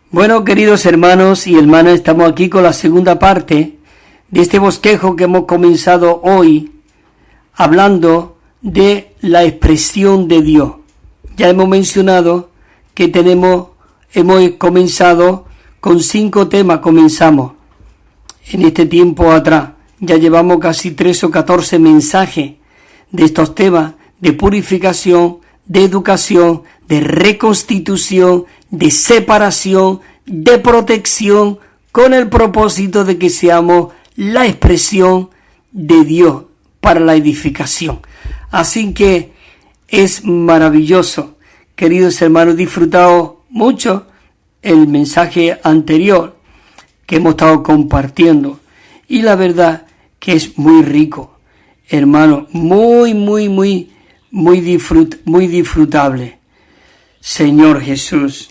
Bueno, queridos hermanos y hermanas, estamos aquí con la segunda parte de este bosquejo que hemos comenzado hoy, hablando de la expresión de Dios. Ya hemos mencionado que hemos comenzado con 5 temas, comenzamos en este tiempo atrás. Ya llevamos casi 13 o 14 mensajes de estos temas de purificación, de educación, de reconstitución, de separación, de protección, con el propósito de que seamos la expresión de Dios para la edificación. Así que es maravilloso, queridos hermanos, disfrutado mucho el mensaje anterior que hemos estado compartiendo, y la verdad que es muy rico, hermano, muy disfrutable. Señor Jesús.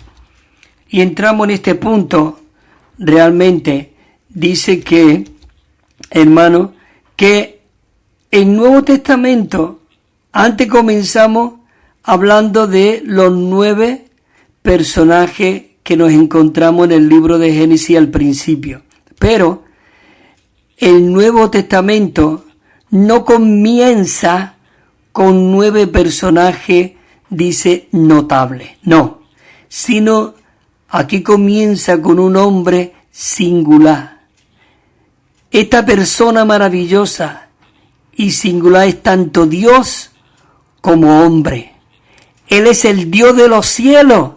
Y entramos en este punto, realmente dice que, hermano, que el Nuevo Testamento, antes comenzamos hablando de los 9 personajes que nos encontramos en el libro de Génesis al principio. Pero el Nuevo Testamento no comienza con 9 personajes, dice, notables. No, sino aquí comienza con un hombre singular. Esta persona maravillosa y singular es tanto Dios como hombre. Él es el Dios de los cielos,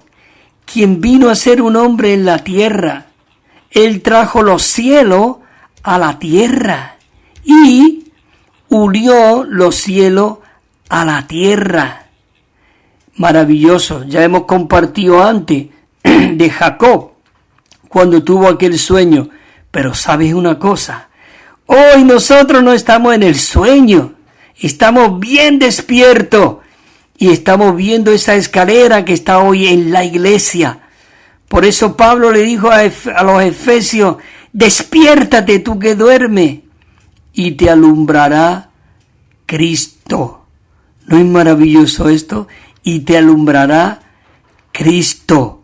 quien vino a ser un hombre en la tierra. Él trajo los cielos a la tierra y unió los cielos a la tierra. Maravilloso. Ya hemos compartido antes de Jacob cuando tuvo aquel sueño. Pero ¿sabes una cosa? Hoy nosotros no estamos en el sueño, estamos bien despiertos y estamos viendo esa escalera que está hoy en la iglesia. Por eso Pablo le dijo a los efesios: despiértate tú que duermes y te alumbrará Cristo. ¿No es maravilloso esto? Y te alumbrará Cristo.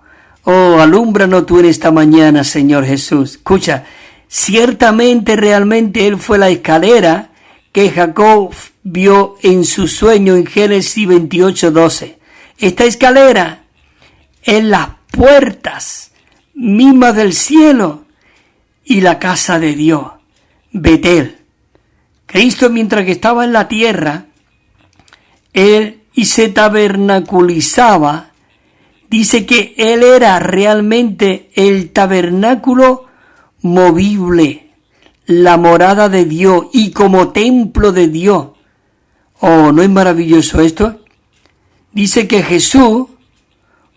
Oh, alúmbranos tú en esta mañana, Señor Jesús. Escucha, ciertamente, realmente Él fue la escalera que Jacob vio en su sueño en Génesis 28:12. Esta escalera es las puertas mismas del cielo y la casa de Dios, Betel. Cristo, mientras que estaba en la tierra, Él y se tabernaculizaba, dice que Él era realmente el tabernáculo movible, la morada de Dios y como templo de Dios. Oh, ¿no es maravilloso esto? Dice que Jesús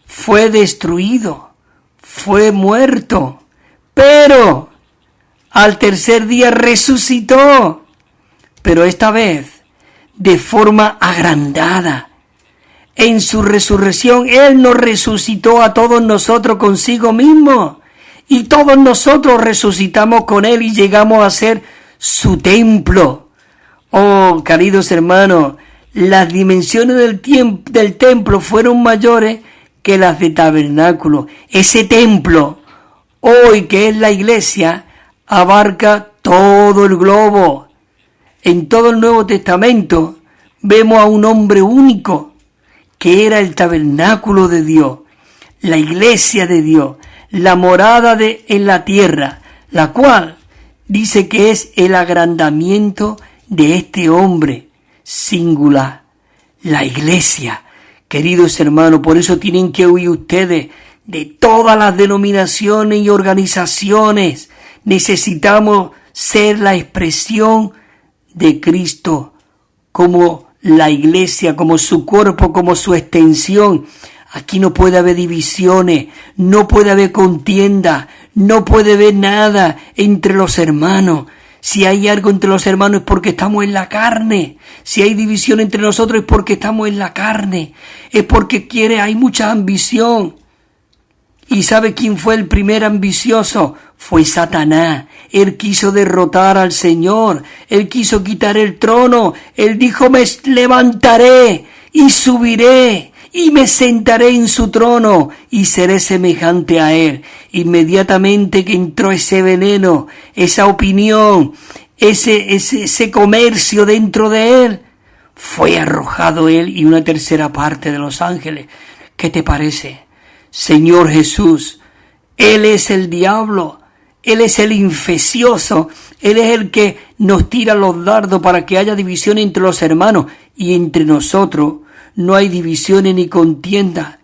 fue destruido, fue muerto, pero al tercer día resucitó, pero esta vez de forma agrandada. En su resurrección, Él nos resucitó a todos nosotros consigo mismo. Y todos nosotros resucitamos con Él y llegamos a ser su templo. Oh, queridos hermanos, las dimensiones del templo fueron mayores que las de tabernáculo. Ese templo, hoy que es la iglesia, abarca todo el globo. En todo el Nuevo Testamento vemos a un hombre único, que era el tabernáculo de Dios, la iglesia de Dios, la morada en la tierra, la cual dice que es el agrandamiento de este hombre singular, la iglesia. Queridos hermanos, por eso tienen que huir ustedes de todas las denominaciones y organizaciones. Necesitamos ser la expresión de Cristo como la iglesia, como su cuerpo, como su extensión. Aquí no puede haber divisiones, no puede haber contienda, no puede haber nada entre los hermanos. Si hay algo entre los hermanos es porque estamos en la carne. Si hay división entre nosotros es porque estamos en la carne. Es porque hay mucha ambición. ¿Y sabe quién fue el primer ambicioso? Fue Satanás. Él quiso derrotar al Señor. Él quiso quitar el trono. Él dijo: me levantaré y subiré y me sentaré en su trono y seré semejante a él. Inmediatamente que entró ese veneno, esa opinión, ese comercio dentro de él, fue arrojado él y una tercera parte de los ángeles. ¿Qué te parece? Señor Jesús, Él es el diablo, Él es el infeccioso, Él es el que nos tira los dardos para que haya división entre los hermanos, y entre nosotros no hay divisiones ni contienda.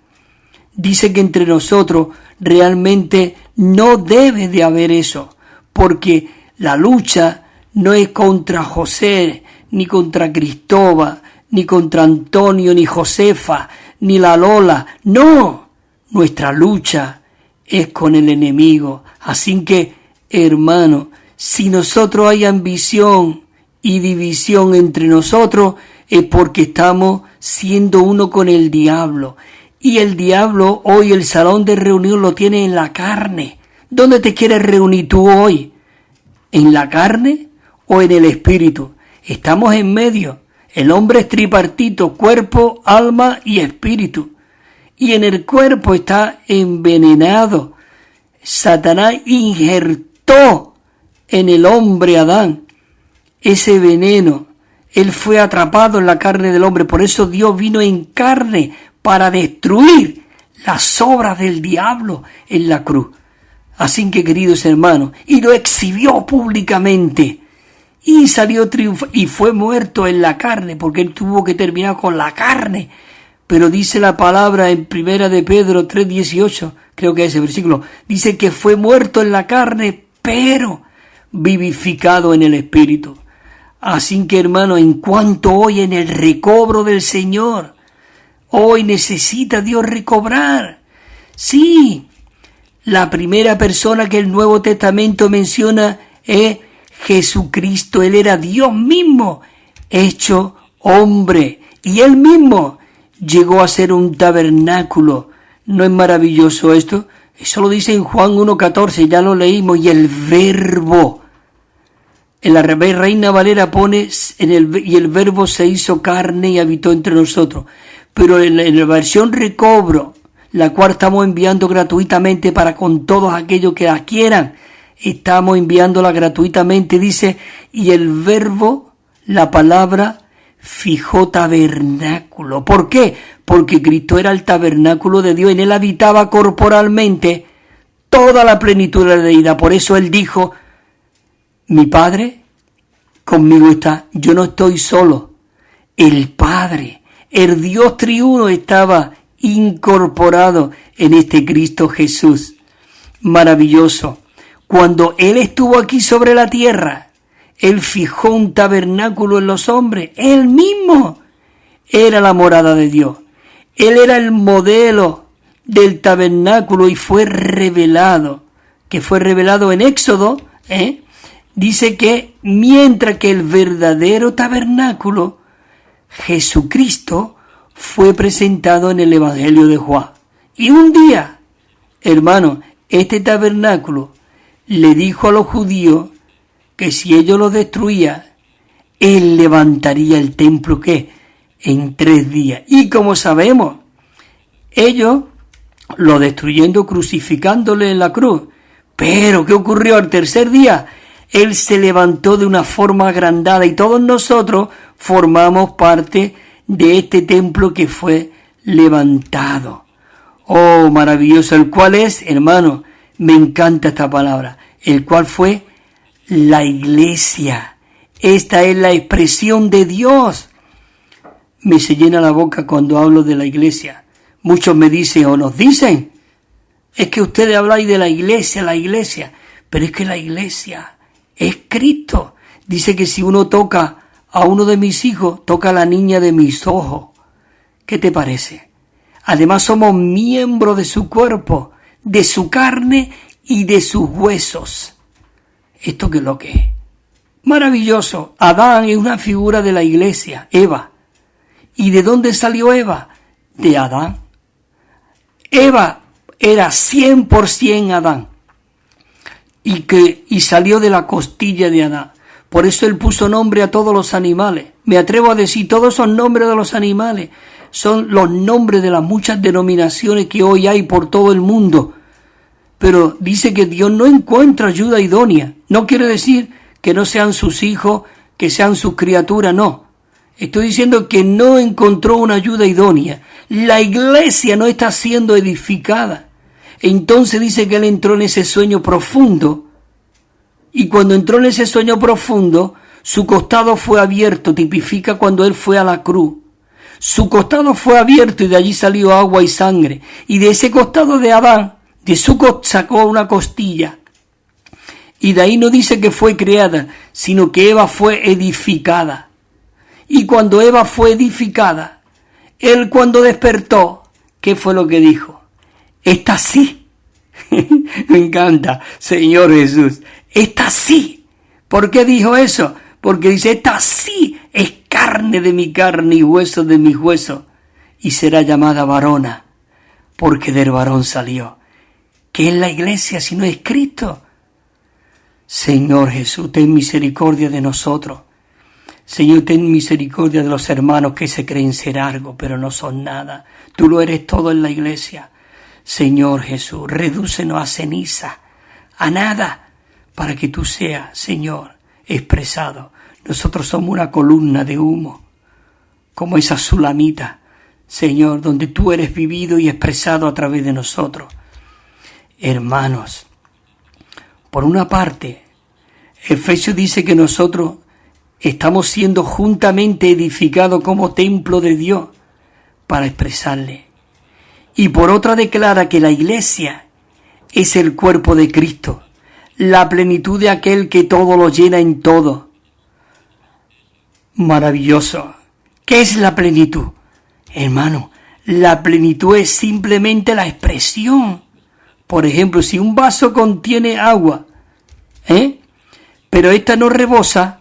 Dice que entre nosotros realmente no debe de haber eso, porque la lucha no es contra José, ni contra Cristóbal, ni contra Antonio, ni Josefa, ni la Lola. No, nuestra lucha es con el enemigo. Así que, hermano, si nosotros hay ambición y división entre nosotros, es porque estamos siendo uno con el diablo. Y el diablo hoy el salón de reunión lo tiene en la carne. ¿Dónde te quieres reunir tú hoy? ¿En la carne o en el espíritu? Estamos en medio. El hombre es tripartito, cuerpo, alma y espíritu. Y en el cuerpo está envenenado. Satanás injertó en el hombre Adán ese veneno. Él fue atrapado en la carne del hombre. Por eso Dios vino en carne para destruir las obras del diablo en la cruz. Así que, queridos hermanos, y lo exhibió públicamente. Y salió triunfante, y fue muerto en la carne, porque él tuvo que terminar con la carne. Pero dice la palabra en 1 de Pedro 3:18, creo que es ese versículo, dice que fue muerto en la carne, pero vivificado en el espíritu. Así que, hermano, en cuanto hoy en el recobro del Señor, hoy necesita Dios recobrar. Sí, la primera persona que el Nuevo Testamento menciona es Jesucristo. Él era Dios mismo, hecho hombre. Y Él mismo llegó a ser un tabernáculo. ¿No es maravilloso esto? Eso lo dice en Juan 1:14, ya lo leímos. Y el Verbo. En la Reina Valera pone, y el Verbo se hizo carne y habitó entre nosotros. Pero en la versión recobro, la cual estamos enviando gratuitamente para con todos aquellos que la quieran, estamos enviándola gratuitamente, dice, y el Verbo, la palabra, fijó tabernáculo. ¿Por qué? Porque Cristo era el tabernáculo de Dios, en Él habitaba corporalmente toda la plenitud de la deidad. Por eso Él dijo, mi Padre conmigo está, yo no estoy solo, el Padre, el Dios triuno estaba incorporado en este Cristo Jesús. Maravilloso. Cuando Él estuvo aquí sobre la tierra, Él fijó un tabernáculo en los hombres. Él mismo era la morada de Dios. Él era el modelo del tabernáculo y fue revelado, en Éxodo, dice que mientras que el verdadero tabernáculo, Jesucristo, fue presentado en el Evangelio de Juan. Y un día, hermano, este tabernáculo le dijo a los judíos que si ellos lo destruían, Él levantaría el templo, ¿qué? En 3 días. Y como sabemos, ellos lo destruyendo, crucificándole en la cruz. Pero, ¿qué ocurrió al 3er día? Él se levantó de una forma agrandada y todos nosotros formamos parte de este templo que fue levantado. Oh, maravilloso, el cual es, hermano, me encanta esta palabra, el cual fue la iglesia. Esta es la expresión de Dios. Me se llena la boca cuando hablo de la iglesia. Muchos me dicen o nos dicen, es que ustedes habláis de la iglesia, pero es que la iglesia es Cristo. Dice que si uno toca a uno de mis hijos, toca a la niña de mis ojos. ¿Qué te parece? Además somos miembros de su cuerpo, de su carne y de sus huesos. ¿Esto qué es lo que es? Maravilloso. Adán es una figura de la iglesia, Eva. ¿Y de dónde salió Eva? De Adán. Eva era 100% Adán. Y salió de la costilla de Adán. Por eso Él puso nombre a todos los animales. Me atrevo a decir, todos son nombres de los animales son los nombres de las muchas denominaciones que hoy hay por todo el mundo. Pero dice que Dios no encuentra ayuda idónea. No quiere decir que no sean sus hijos, que sean sus criaturas, no. Estoy diciendo que no encontró una ayuda idónea. La iglesia no está siendo edificada. Entonces dice que él entró en ese sueño profundo. Y cuando entró en ese sueño profundo, su costado fue abierto, tipifica cuando él fue a la cruz. Su costado fue abierto y de allí salió agua y sangre. Y de ese costado de Adán, de su costado sacó una costilla. Y de ahí no dice que fue creada, sino que Eva fue edificada. Y cuando Eva fue edificada, él cuando despertó, ¿qué fue lo que dijo? Está así. Me encanta, Señor Jesús. Está así. ¿Por qué dijo eso? Porque dice, está así, es carne de mi carne y hueso de mis huesos. Y será llamada varona, porque del varón salió. ¿Qué es la iglesia si no es Cristo? Señor Jesús, ten misericordia de nosotros. Señor, ten misericordia de los hermanos que se creen ser algo, pero no son nada. Tú lo eres todo en la iglesia. Señor Jesús, redúcenos a ceniza, a nada, para que tú seas, Señor, expresado. Nosotros somos una columna de humo, como esa sulamita, Señor, donde tú eres vivido y expresado a través de nosotros. Hermanos, por una parte, Efesios dice que nosotros estamos siendo juntamente edificados como templo de Dios para expresarle. Y por otra declara que la iglesia es el cuerpo de Cristo, la plenitud de aquel que todo lo llena en todo. Maravilloso. ¿Qué es la plenitud? Hermano, la plenitud es simplemente la expresión. Por ejemplo, si un vaso contiene agua, pero esta no rebosa,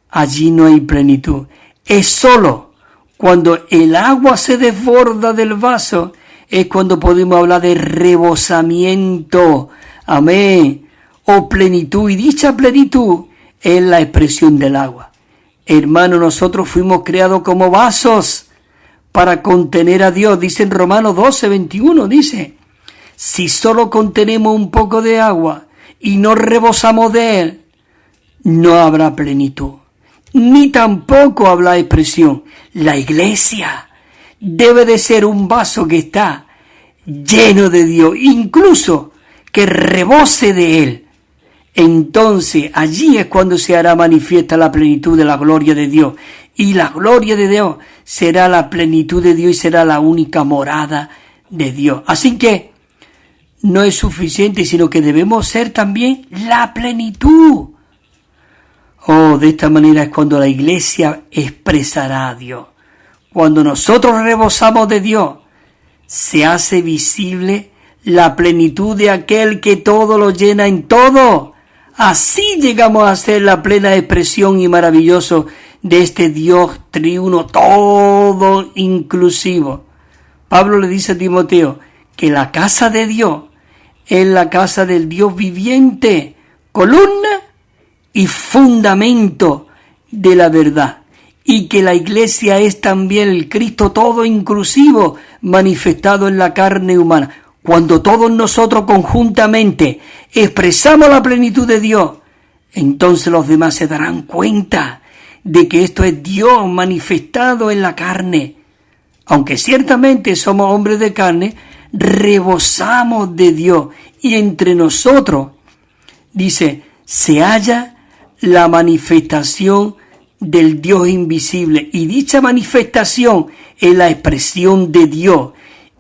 allí no hay plenitud. Es solo cuando el agua se desborda del vaso, es cuando podemos hablar de rebosamiento. Amén. O plenitud. Y dicha plenitud es la expresión del agua. Hermano, nosotros fuimos creados como vasos para contener a Dios. Dice en Romanos 12:21, dice, si solo contenemos un poco de agua y no rebosamos de él, no habrá plenitud, ni tampoco habrá expresión. La iglesia debe de ser un vaso que está lleno de Dios, incluso que rebose de él. Entonces allí es cuando se hará manifiesta la plenitud de la gloria de Dios. Y la gloria de Dios será la plenitud de Dios y será la única morada de Dios. Así que no es suficiente, sino que debemos ser también la plenitud. Oh, de esta manera es cuando la iglesia expresará a Dios. Cuando nosotros rebosamos de Dios, se hace visible la plenitud de aquel que todo lo llena en todo. Así llegamos a ser la plena expresión y maravilloso de este Dios triuno, todo inclusivo. Pablo le dice a Timoteo que la casa de Dios es la casa del Dios viviente, columna y fundamento de la verdad. Y que la iglesia es también el Cristo todo inclusivo manifestado en la carne humana. Cuando todos nosotros conjuntamente expresamos la plenitud de Dios, entonces los demás se darán cuenta de que esto es Dios manifestado en la carne. Aunque ciertamente somos hombres de carne, rebosamos de Dios. Y entre nosotros, dice, se halla la manifestación del Dios invisible. Y dicha manifestación es la expresión de Dios.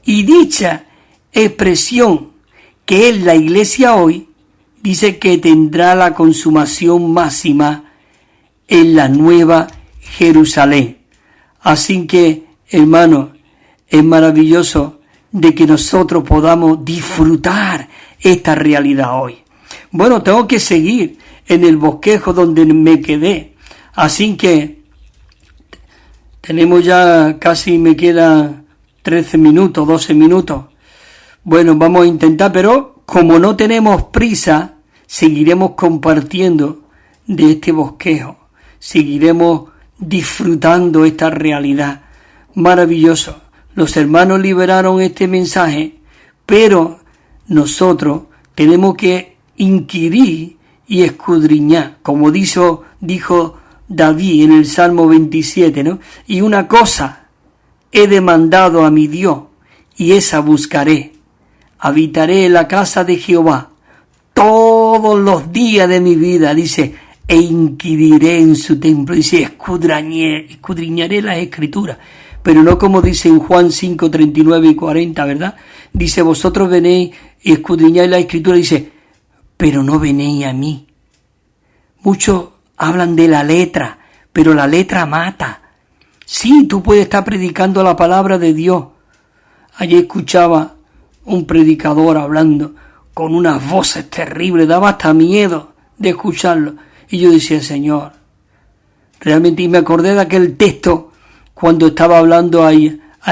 Y dicha expresión, que es la iglesia hoy, dice que tendrá la consumación máxima en la nueva Jerusalén. Así que, hermano, es maravilloso de que nosotros podamos disfrutar esta realidad hoy. Bueno, tengo que seguir en el bosquejo donde me quedé. Así que tenemos ya casi, me queda 13 minutos, 12 minutos. Bueno, vamos a intentar, pero como no tenemos prisa, seguiremos compartiendo de este bosquejo. Seguiremos disfrutando esta realidad. Maravilloso los hermanos liberaron este mensaje, pero nosotros tenemos que inquirir y escudriñar, como dijo David en el Salmo 27, ¿no? Y una cosa he demandado a mi Dios, y esa buscaré. Habitaré en la casa de Jehová todos los días de mi vida, dice, e inquiriré en su templo, dice, escudriñaré las escrituras, pero no como dice en Juan 5, 39 y 40, ¿verdad? Dice, vosotros venéis y escudriñáis la escritura, dice, pero no venéis a mí. Muchos hablan de la letra, pero la letra mata. Sí, tú puedes estar predicando la palabra de Dios. Ayer escuchaba un predicador hablando con unas voces terribles, daba hasta miedo de escucharlo. Y yo decía, Señor, realmente, y me acordé de aquel texto cuando estaba hablando a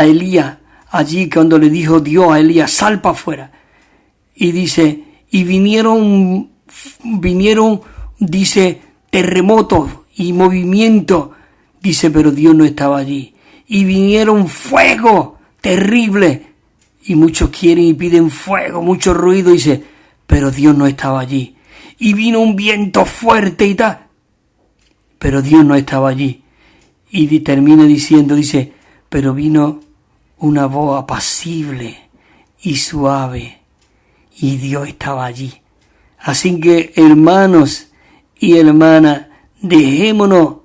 Elías, allí cuando le dijo Dios a Elías, sal para afuera. Y dice, y vinieron, dice, terremotos y movimientos, dice, pero Dios no estaba allí. Y vinieron fuego terrible, y muchos quieren y piden fuego, mucho ruido, dice, pero Dios no estaba allí. Y vino un viento fuerte y tal, pero Dios no estaba allí. Y termina diciendo, dice, pero vino una voz apacible y suave, y Dios estaba allí. Así que, hermanos y hermanas, dejémonos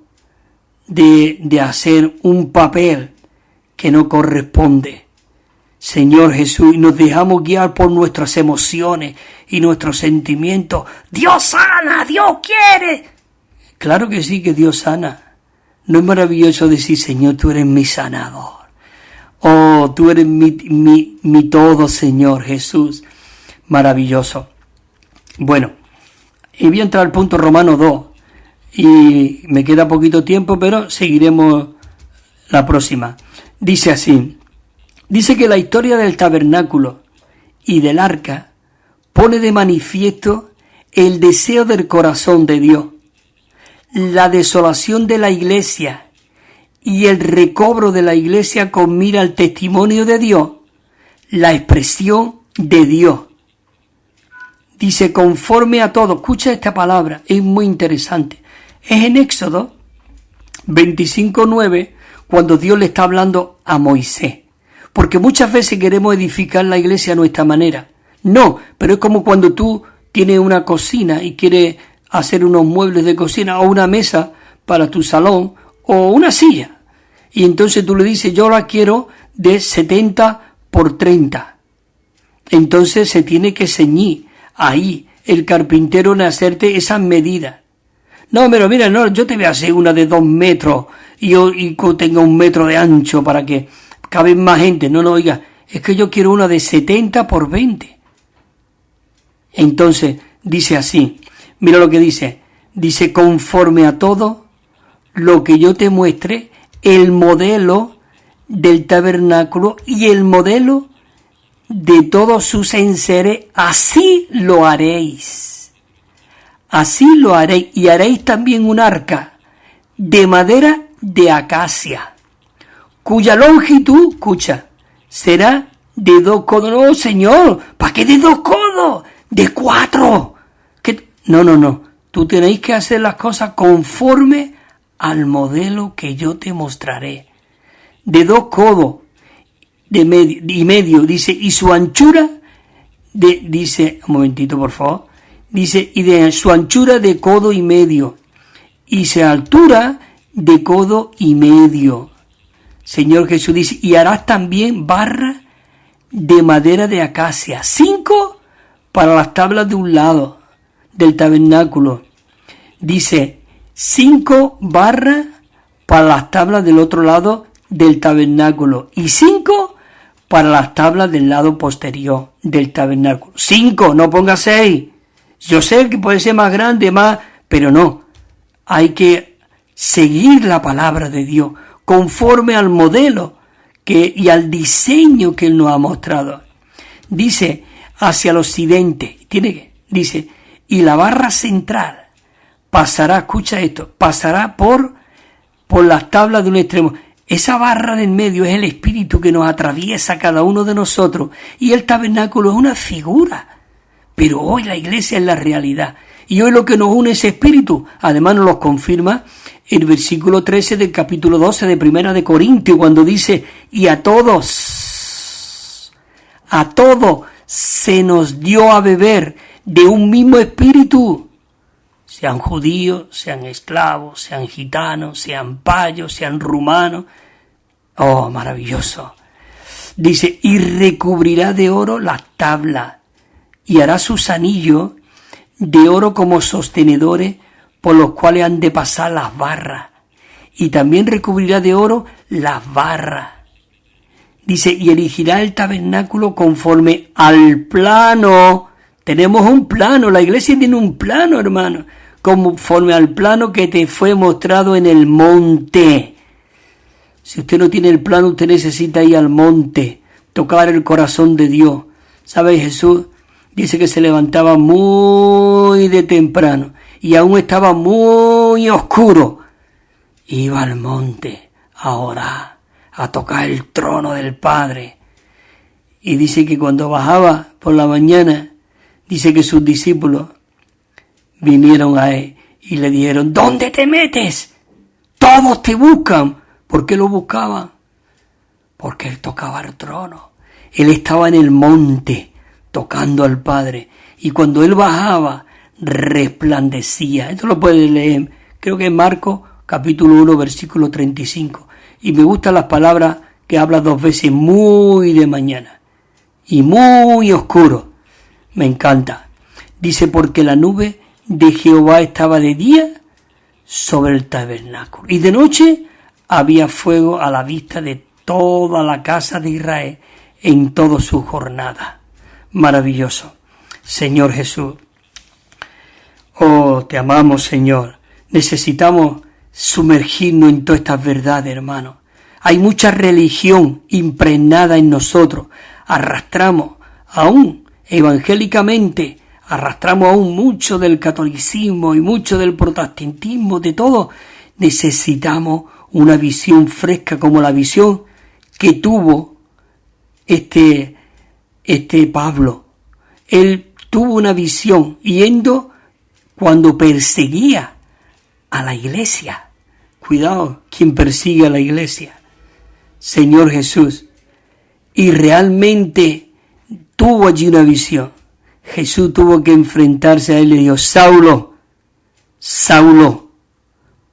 de hacer un papel que no corresponde. Señor Jesús, y nos dejamos guiar por nuestras emociones y nuestros sentimientos. Dios sana, Dios quiere. Claro que sí, que Dios sana. ¿No es maravilloso decir, Señor, tú eres mi sanador? Oh, tú eres mi todo, Señor Jesús. Maravilloso. Bueno, y voy a entrar al punto Romanos 2. Y me queda poquito tiempo, pero seguiremos la próxima. Dice así. Dice que la historia del tabernáculo y del arca pone de manifiesto el deseo del corazón de Dios, la desolación de la iglesia y el recobro de la iglesia con mira al testimonio de Dios, la expresión de Dios. Dice, conforme a todo, escucha esta palabra, es muy interesante. Es en Éxodo 25:9, cuando Dios le está hablando a Moisés. Porque muchas veces queremos edificar la iglesia a nuestra manera. No, pero es como cuando tú tienes una cocina y quieres hacer unos muebles de cocina o una mesa para tu salón o una silla. Y entonces tú le dices, yo la quiero de 70 por 30. Entonces se tiene que ceñir ahí el carpintero en hacerte esas medidas. No, pero mira, no, yo te voy a hacer una de 2 metros y tenga 1 metro de ancho para que cabe más gente. No, oiga, es que yo quiero una de 70 por 20. Entonces, dice así, mira lo que dice. Dice, conforme a todo lo que yo te muestre, el modelo del tabernáculo y el modelo de todos sus enseres, así lo haréis. Así lo haréis. Y haréis también un arca de madera de acacia, cuya longitud, escucha, será de 2 codos. No, Señor, ¿para qué de 2 codos? De 4. No. Tú tenéis que hacer las cosas conforme al modelo que yo te mostraré. De 2 codos de medio, dice, y su anchura, dice, un momentito por favor, dice, y de su anchura de codo y medio, y su altura de codo y medio. Señor Jesús dice, y harás también barra de madera de acacia, 5 para las tablas de un lado del tabernáculo. Dice, 5 barras para las tablas del otro lado del tabernáculo y 5 para las tablas del lado posterior del tabernáculo. 5, no ponga 6. Yo sé que puede ser más grande, más, pero no. Hay que seguir la palabra de Dios conforme al modelo y al diseño que Él nos ha mostrado. Dice, hacia el occidente, dice, y la barra central pasará, escucha esto, pasará por las tablas de un extremo. Esa barra de en medio es el Espíritu que nos atraviesa a cada uno de nosotros, y el tabernáculo es una figura. Pero hoy la iglesia es la realidad. Y hoy lo que nos une es Espíritu. Además nos lo confirma el versículo 13 del capítulo 12 de Primera de Corintios, cuando dice, y a todos se nos dio a beber de un mismo Espíritu. Sean judíos, sean esclavos, sean gitanos, sean payos, sean rumanos. Oh, maravilloso. Dice, y recubrirá de oro las tablas, y hará sus anillos de oro como sostenedores por los cuales han de pasar las barras. Y también recubrirá de oro las barras. Dice, y erigirá el tabernáculo conforme al plano. Tenemos un plano, la iglesia tiene un plano, hermano, conforme al plano que te fue mostrado en el monte. Si usted no tiene el plano, usted necesita ir al monte, tocar el corazón de Dios. ¿Sabe? Jesús dice que se levantaba muy de temprano y aún estaba muy oscuro. Iba al monte a orar, a tocar el trono del Padre. Y dice que cuando bajaba por la mañana, dice que sus discípulos vinieron a él y le dijeron, ¿dónde te metes? Todos te buscan. ¿Por qué lo buscaban? Porque él tocaba el trono. Él estaba en el monte tocando al Padre. Y cuando él bajaba, resplandecía. Esto lo puedes leer, creo que en Marcos capítulo 1, versículo 35. Y me gustan las palabras que habla dos veces, muy de mañana y muy oscuro. Me encanta. Dice, porque la nube de Jehová estaba de día sobre el tabernáculo, y de noche había fuego a la vista de toda la casa de Israel en toda su jornada. Maravilloso. Señor Jesús, oh, te amamos, Señor. Necesitamos sumergirnos en todas estas verdades, hermano. Hay mucha religión impregnada en nosotros. Arrastramos aún evangélicamente, arrastramos aún mucho del catolicismo y mucho del protestantismo, de todo. Necesitamos una visión fresca como la visión que tuvo este Pablo. Él tuvo una visión yendo cuando perseguía a la iglesia. Cuidado, quien persigue a la iglesia. Señor Jesús. Y realmente tuvo allí una visión. Jesús tuvo que enfrentarse a él y le dijo, Saulo, Saulo,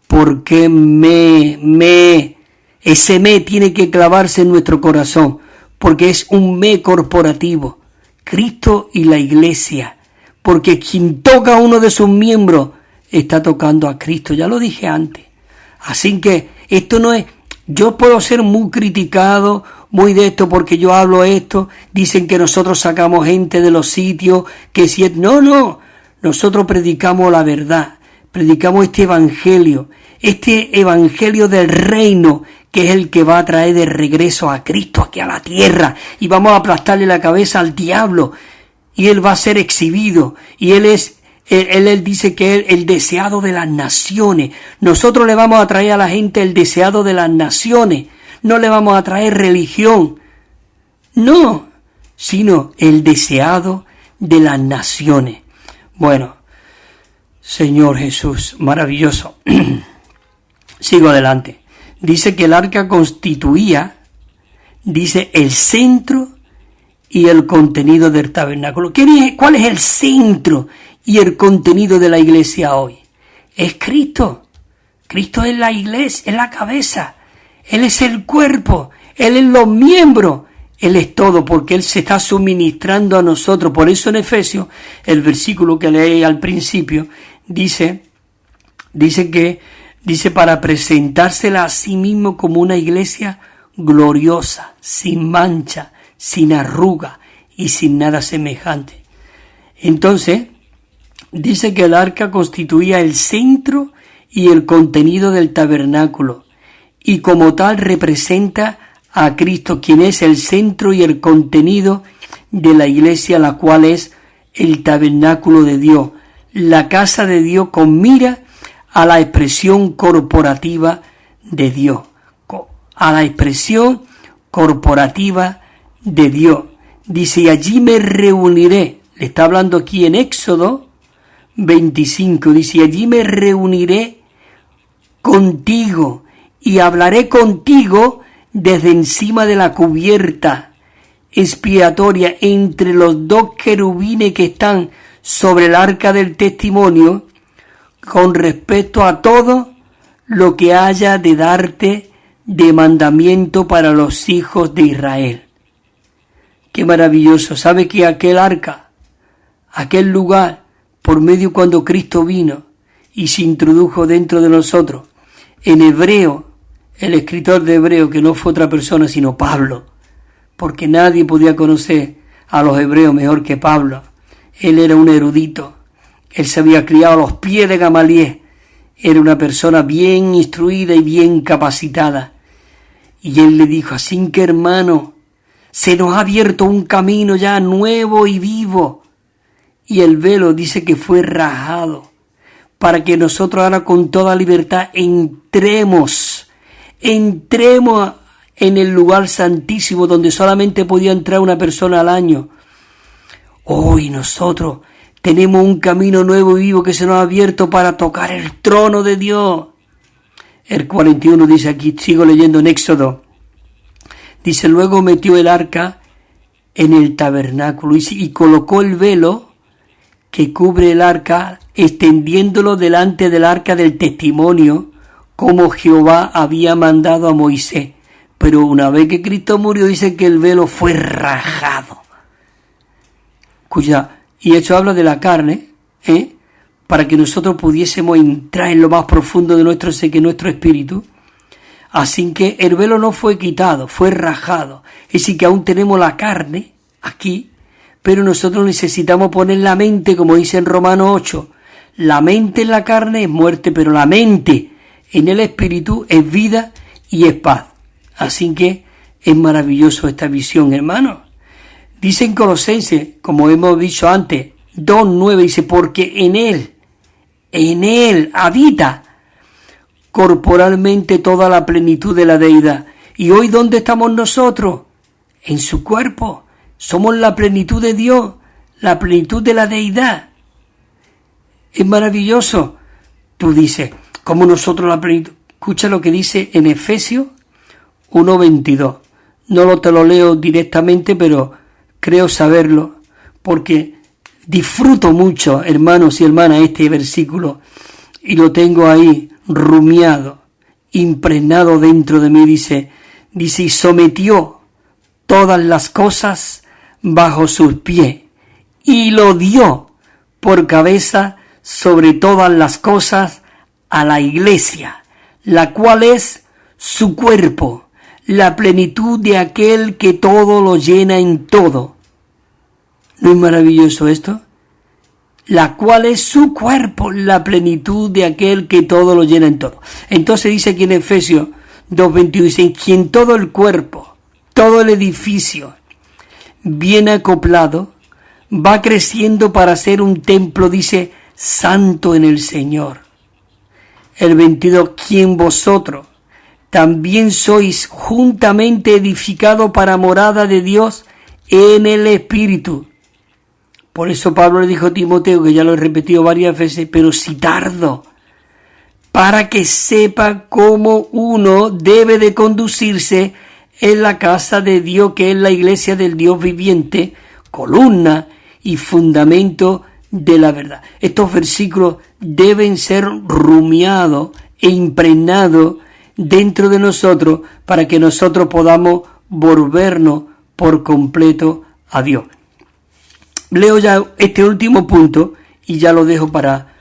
¿por qué ese me tiene que clavarse en nuestro corazón? Porque es un me corporativo. Cristo y la iglesia. Porque quien toca a uno de sus miembros está tocando a Cristo. Ya lo dije antes. Así que esto no es... Yo puedo ser muy criticado, muy de esto porque yo hablo esto. Dicen que nosotros sacamos gente de los sitios, que si... No. Nosotros predicamos la verdad. Predicamos este evangelio del reino, que es el que va a traer de regreso a Cristo aquí a la tierra. Y vamos a aplastarle la cabeza al diablo. Y él va a ser exhibido. Y él dice que es el deseado de las naciones. Nosotros le vamos a traer a la gente el deseado de las naciones. No le vamos a traer religión. No, sino el deseado de las naciones. Bueno, Señor Jesús, maravilloso. Sigo adelante. Dice que el arca constituía, dice, el centro y el contenido del tabernáculo. ¿Cuál es el centro y el contenido de la iglesia hoy? Es Cristo. Cristo es la iglesia, es la cabeza. Él es el cuerpo, Él es los miembros. Él es todo, porque Él se está suministrando a nosotros. Por eso en Efesios, el versículo que leí al principio, dice para presentársela a sí mismo como una iglesia gloriosa, sin mancha, sin arruga y sin nada semejante. Entonces, dice que el arca constituía el centro y el contenido del tabernáculo, y como tal representa a Cristo, quien es el centro y el contenido de la iglesia, la cual es el tabernáculo de Dios, la casa de Dios con mira a la expresión corporativa de Dios. a la expresión corporativa de Dios. Dice, y allí me reuniré. Le está hablando aquí en Éxodo 25. Dice, y allí me reuniré contigo y hablaré contigo desde encima de la cubierta expiatoria entre los dos querubines que están sobre el arca del testimonio, con respecto a todo lo que haya de darte de mandamiento para los hijos de Israel. Qué maravilloso. ¿Sabe que aquel arca, aquel lugar, por medio cuando Cristo vino y se introdujo dentro de nosotros, en hebreo, el escritor de Hebreo, que no fue otra persona sino Pablo, porque nadie podía conocer a los hebreos mejor que Pablo. Él era un erudito, él se había criado a los pies de Gamaliel, era una persona bien instruida y bien capacitada. Y él le dijo, así que hermano, se nos ha abierto un camino ya nuevo y vivo. Y el velo dice que fue rajado, para que nosotros ahora con toda libertad entremos en el lugar santísimo donde solamente podía entrar una persona al año. Hoy nosotros tenemos un camino nuevo y vivo que se nos ha abierto para tocar el trono de Dios. El 41 dice aquí, sigo leyendo en Éxodo, dice, luego metió el arca en el tabernáculo y colocó el velo que cubre el arca, extendiéndolo delante del arca del testimonio, como Jehová había mandado a Moisés. Pero una vez que Cristo murió, dice que el velo fue rajado. Y esto habla de la carne, para que nosotros pudiésemos entrar en lo más profundo de nuestro ser, que nuestro espíritu. Así que el velo no fue quitado, fue rajado. Es decir, que aún tenemos la carne aquí, pero nosotros necesitamos poner la mente, como dice en Romanos 8. La mente en la carne es muerte, pero la mente en el espíritu es vida y es paz. Así que es maravilloso esta visión, hermanos. Dice en Colosenses, como hemos dicho antes, 2:9, dice, porque en él habita corporalmente toda la plenitud de la deidad. Y hoy, ¿dónde estamos nosotros? En su cuerpo. Somos la plenitud de Dios, la plenitud de la deidad. Es maravilloso. Tú dices, ¿cómo nosotros la plenitud? Escucha lo que dice en Efesios 1:22. No te lo leo directamente, pero creo saberlo, porque disfruto mucho, hermanos y hermanas, este versículo, y lo tengo ahí rumiado, impregnado dentro de mí. Dice, y sometió todas las cosas bajo sus pies, y lo dio por cabeza sobre todas las cosas a la iglesia, la cual es su cuerpo, la plenitud de aquel que todo lo llena en todo. ¿No es maravilloso esto? La cual es su cuerpo, la plenitud de aquel que todo lo llena en todo. Entonces dice aquí en Efesios 2:21, dice, quien todo el cuerpo, todo el edificio, bien acoplado, va creciendo para ser un templo, dice, santo en el Señor. El 22, quien vosotros también sois juntamente edificado para morada de Dios en el Espíritu. Por eso Pablo le dijo a Timoteo, que ya lo he repetido varias veces, pero si tardo, para que sepa cómo uno debe de conducirse en la casa de Dios, que es la iglesia del Dios viviente, columna y fundamento de la verdad. Estos versículos deben ser rumiados e impregnados dentro de nosotros para que nosotros podamos volvernos por completo a Dios. Leo ya este último punto y ya lo dejo para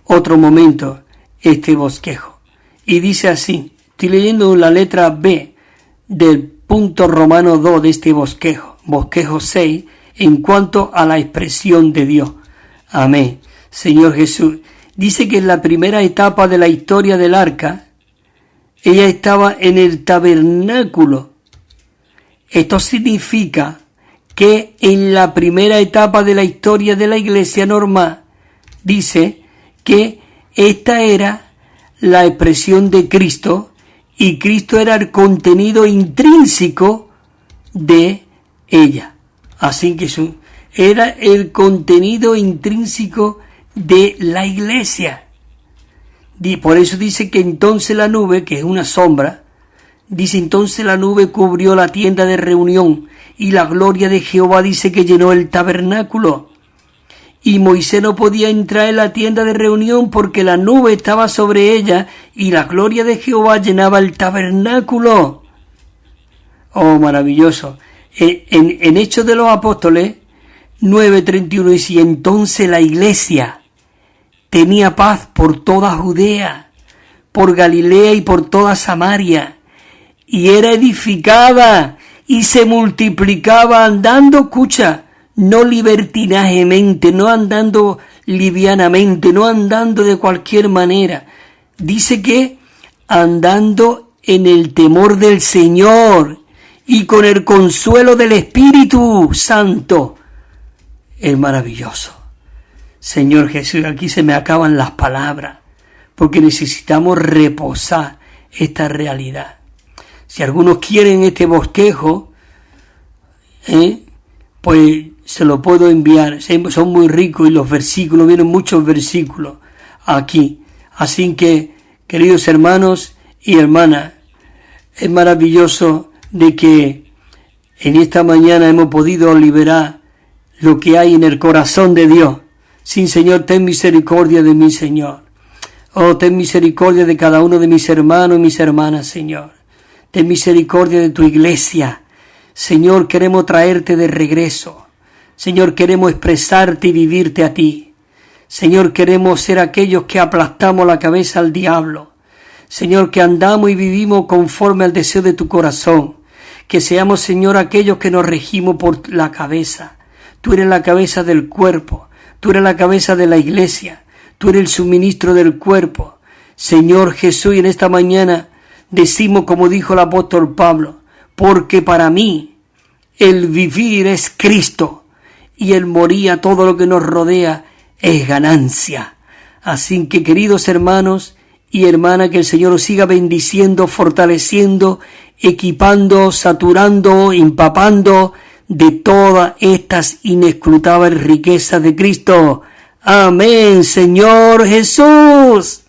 otro momento, este bosquejo. Y dice así, estoy leyendo la letra B del punto romano 2 de este bosquejo 6, en cuanto a la expresión de Dios. Amén. Señor Jesús, dice que en la primera etapa de la historia del arca, ella estaba en el tabernáculo. Esto significa que en la primera etapa de la historia de la iglesia normal, dice que esta era la expresión de Cristo y Cristo era el contenido intrínseco de ella. Así que era el contenido intrínseco de la iglesia. Por eso dice que entonces la nube, que es una sombra, dice entonces la nube cubrió la tienda de reunión y la gloria de Jehová dice que llenó el tabernáculo. Y Moisés no podía entrar en la tienda de reunión porque la nube estaba sobre ella y la gloria de Jehová llenaba el tabernáculo. Oh, maravilloso. En Hechos de los Apóstoles 9:31 dice, y entonces la iglesia tenía paz por toda Judea, por Galilea y por toda Samaria, y era edificada y se multiplicaba andando, escucha, no libertinajemente, no andando livianamente, no andando de cualquier manera. Dice que andando en el temor del Señor y con el consuelo del Espíritu Santo. Es maravilloso. Señor Jesús, aquí se me acaban las palabras, porque necesitamos reposar esta realidad. Si algunos quieren este bosquejo, pues se lo puedo enviar. Son muy ricos y los versículos, vienen muchos versículos aquí. Así que, queridos hermanos y hermanas, es maravilloso de que en esta mañana hemos podido liberar lo que hay en el corazón de Dios. Sí, Señor, ten misericordia de mí, Señor. Oh, ten misericordia de cada uno de mis hermanos y mis hermanas, Señor. Ten misericordia de tu iglesia. Señor, queremos traerte de regreso. Señor, queremos expresarte y vivirte a ti. Señor, queremos ser aquellos que aplastamos la cabeza al diablo. Señor, que andamos y vivimos conforme al deseo de tu corazón. Que seamos, Señor, aquellos que nos regimos por la cabeza. Tú eres la cabeza del cuerpo. Tú eres la cabeza de la iglesia. Tú eres el suministro del cuerpo. Señor Jesús, y en esta mañana decimos como dijo el apóstol Pablo, porque para mí el vivir es Cristo y el morir a todo lo que nos rodea es ganancia. Así que, queridos hermanos y hermanas, que el Señor os siga bendiciendo, fortaleciendo, equipando, saturando, empapando de todas estas inescrutables riquezas de Cristo. Amén, Señor Jesús.